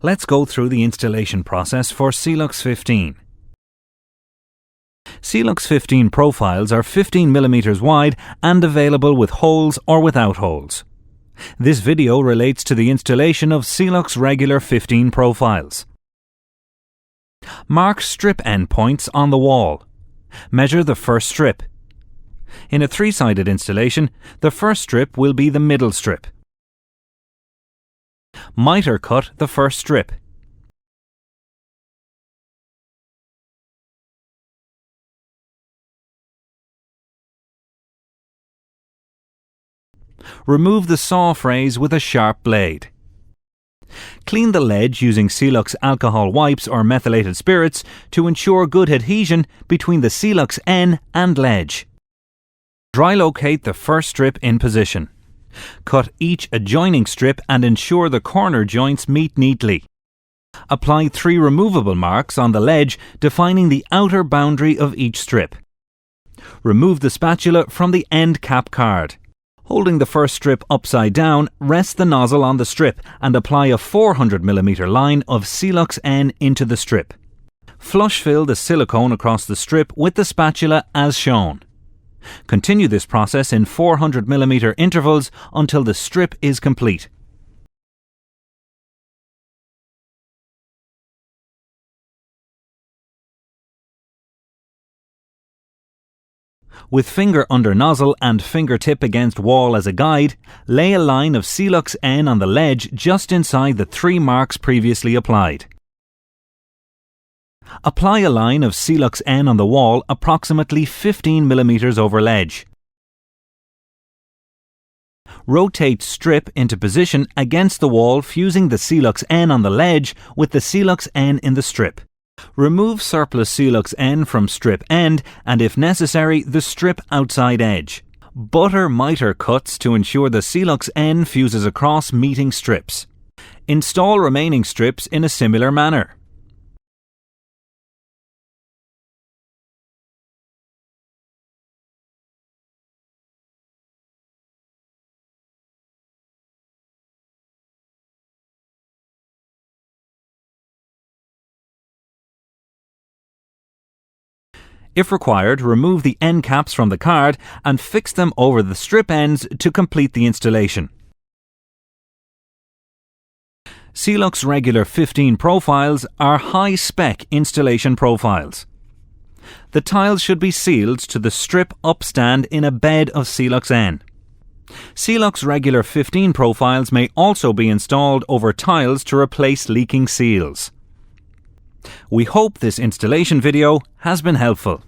Let's go through the installation process for Sealux 15. Sealux 15 profiles are 15 mm wide and available with holes or without holes. This video relates to the installation of Sealux regular 15 profiles. Mark strip endpoints on the wall. Measure the first strip. In a three-sided installation, the first strip will be the middle strip. Miter cut the first strip. Remove the saw phrase with a sharp blade. Clean the ledge using Sealux alcohol wipes or methylated spirits to ensure good adhesion between the Sealux N and ledge. Dry locate the first strip in position. Cut each adjoining strip and ensure the corner joints meet neatly. Apply 3 removable marks on the ledge defining the outer boundary of each strip. Remove the spatula from the end cap card. Holding the first strip upside down, rest the nozzle on the strip and apply a 400 mm line of Sealux N into the strip. Flush fill the silicone across the strip with the spatula as shown. Continue this process in 400 mm intervals until the strip is complete. With finger under nozzle and fingertip against wall as a guide, lay a line of Sealux N on the ledge just inside the 3 marks previously applied. Apply a line of Sealux N on the wall approximately 15 mm over ledge. Rotate strip into position against the wall fusing the Sealux N on the ledge with the Sealux N in the strip. Remove surplus Sealux N from strip end and if necessary the strip outside edge. Butter miter cuts to ensure the Sealux N fuses across meeting strips. Install remaining strips in a similar manner. If required, remove the end caps from the card and fix them over the strip ends to complete the installation. Sealux regular 15 profiles are high-spec installation profiles. The tiles should be sealed to the strip upstand in a bed of Sealux N. Sealux regular 15 profiles may also be installed over tiles to replace leaking seals. We hope this installation video has been helpful.